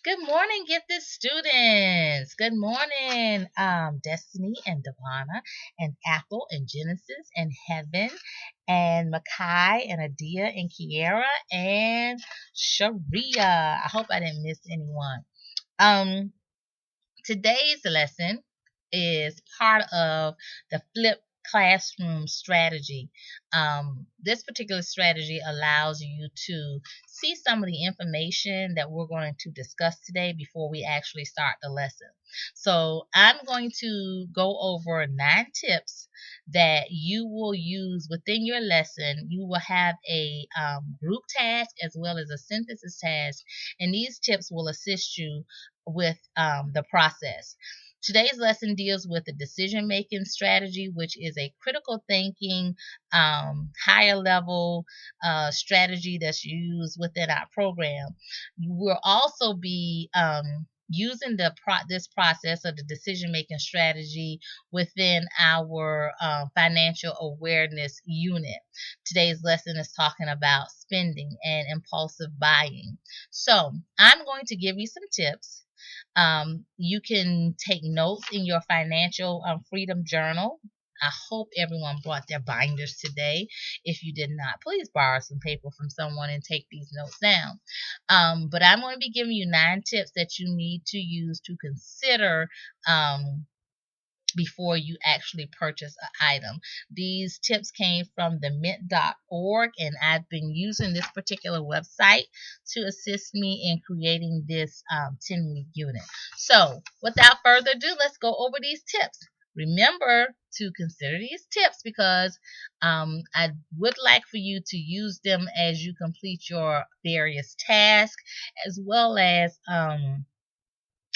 Good morning, gifted students. Good morning, Destiny and Devana and Apple and Genesis and Heaven and Makai and Adia and Kiera and Sharia. I hope I didn't miss anyone. Um, Today's lesson is part of the flip classroom strategy. This particular strategy allows you to see some of the information that we're going to discuss today before we actually start the lesson. So, I'm going to go over 9 tips that you will use within your lesson. You will have a group task as well as a synthesis task, and these tips will assist you with the process. Today's lesson deals with the decision making strategy, which is a critical thinking, higher level strategy that's used within our program. We'll also be using this process of the decision making strategy within our financial awareness unit. Today's lesson is talking about spending and impulsive buying. So, I'm going to give you some tips. You can take notes in your financial freedom journal. I hope everyone brought their binders today. If you did not, please borrow some paper from someone and take these notes down. But I'm going to be giving you 9 tips that you need to use to consider before you actually purchase an item. These tips came from the mint.org, and I've been using this particular website to assist me in creating this 10-week unit. So, without further ado, let's go over these tips. Remember to consider these tips because I would like for you to use them as you complete your various tasks as well as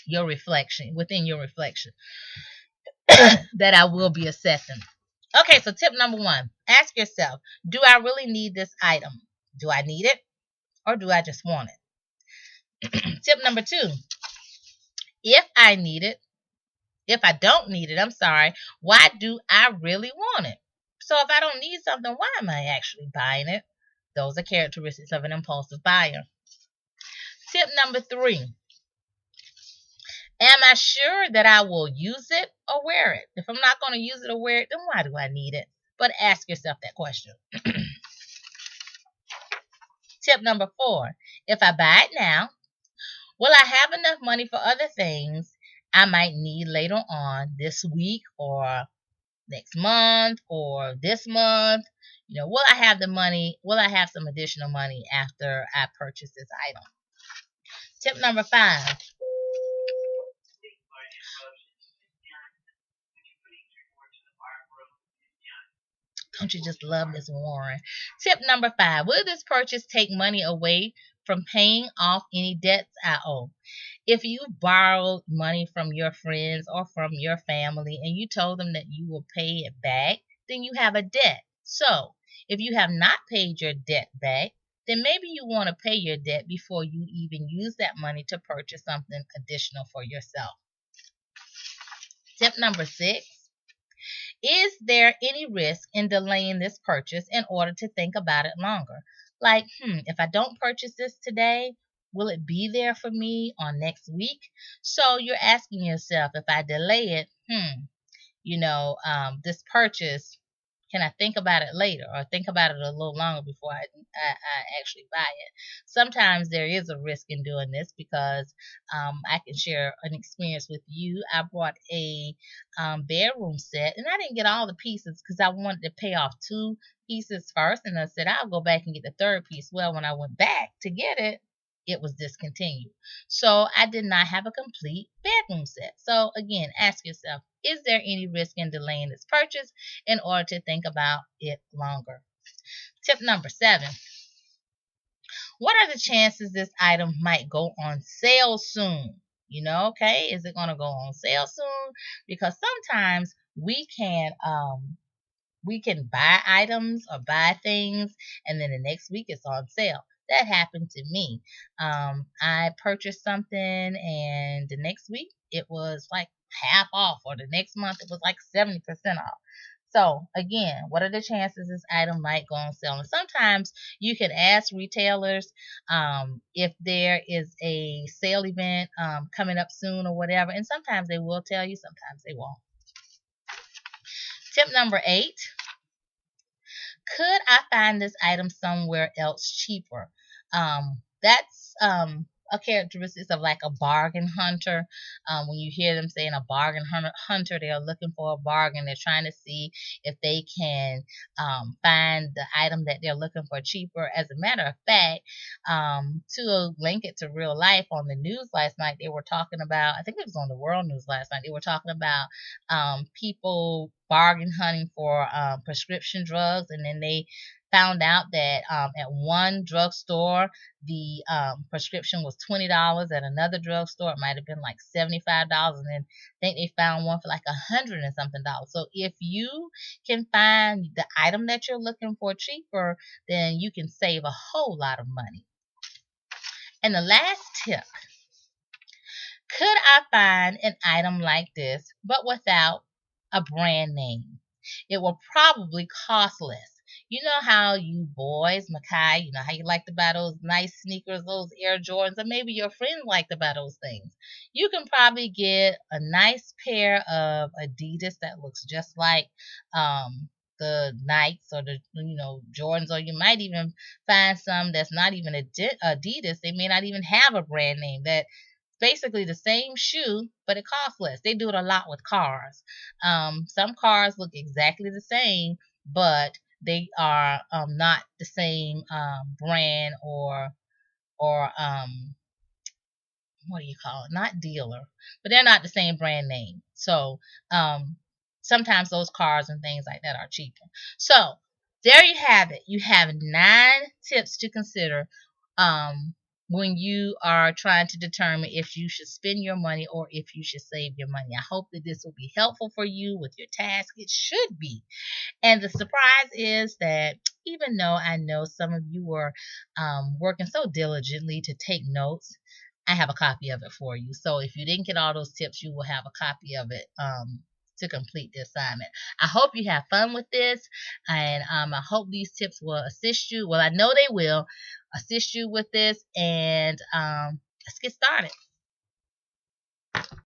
your reflection within your reflection that I will be assessing. Okay, so tip number 1, ask yourself, do I really need this item? Do I need it or do I just want it? Tip number 2, if I need it, if I don't need it, I'm sorry, why do I really want it? So if I don't need something, why am I actually buying it? Those are characteristics of an impulsive buyer. Tip number 3, am I sure that I will use it or wear it? If I'm not going to use it or wear it, then why do I need it? But ask yourself that question. Tip number 4, if I buy it now, will I have enough money for other things I might need later on this week or next month or this month? Will I have the money? Will I have some additional money after I purchase this item? Tip number 5, don't you just love Miss Warren? Tip number 5, will this purchase take money away from paying off any debts I owe? If you borrowed money from your friends or from your family and you told them that you will pay it back, then you have a debt. So, if you have not paid your debt back, then maybe you want to pay your debt before you even use that money to purchase something additional for yourself. Tip number 6, is there any risk in delaying this purchase in order to think about it longer? Like, if I don't purchase this today, will it be there for me on next week? So you're asking yourself, if I delay it, this purchase, can I think about it later or think about it a little longer before I actually buy it? Sometimes there is a risk in doing this because I can share an experience with you. I bought a bedroom set and I didn't get all the pieces because I wanted to pay off 2 pieces first. And I said, I'll go back and get the third piece. Well, when I went back to get it, it was discontinued. So I did not have a complete bedroom set. So again, ask yourself, is there any risk in delaying this purchase in order to think about it longer? Tip number 7, what are the chances this item might go on sale soon? Okay, is it going to go on sale soon? Because sometimes we can buy items or buy things and then the next week it's on sale. That happened to me. I purchased something and the next week it was like half off, or the next month it was like 70% off. So again, what are the chances this item might go on sale? And sometimes you can ask retailers if there is a sale event coming up soon or whatever, and sometimes they will tell you, sometimes they won't. Tip number 8, could I find this item somewhere else cheaper? That's a characteristic of like a bargain hunter. When you hear them saying a bargain hunter, they are looking for a bargain. They're trying to see if they can find the item that they're looking for cheaper. As a matter of fact, to link it to real life, on the news last night, they were talking about, I think it was on the World News last night, they were talking about people bargain hunting for prescription drugs, and then they found out that at one drugstore the prescription was $20. At another drugstore it might have been like $75, and then I think they found one for like $100 and something. So if you can find the item that you're looking for cheaper, then you can save a whole lot of money. And the last tip, could I find an item like this but without a brand name? It will probably cost less. You know how you boys, Makai, you know how you like to buy those nice sneakers, those Air Jordans, or maybe your friends like to buy those things. You can probably get a nice pair of Adidas that looks just like the Nikes or the Jordans, or you might even find some that's not even Adidas. They may not even have a brand name, that basically the same shoe, but it costs less. They do it a lot with cars. Some cars look exactly the same, but they are not the same brand or what do you call it? Not dealer, but they're not the same brand name. So sometimes those cars and things like that are cheaper. So there you have it. You have 9 tips to consider when you are trying to determine if you should spend your money or if you should save your money. I hope that this will be helpful for you with your task. It should be. And the surprise is that even though I know some of you were working so diligently to take notes, I have a copy of it for you. So if you didn't get all those tips, you will have a copy of it to complete the assignment. I hope you have fun with this, and I hope these tips will assist you. Well, I know they will assist you with this, and let's get started.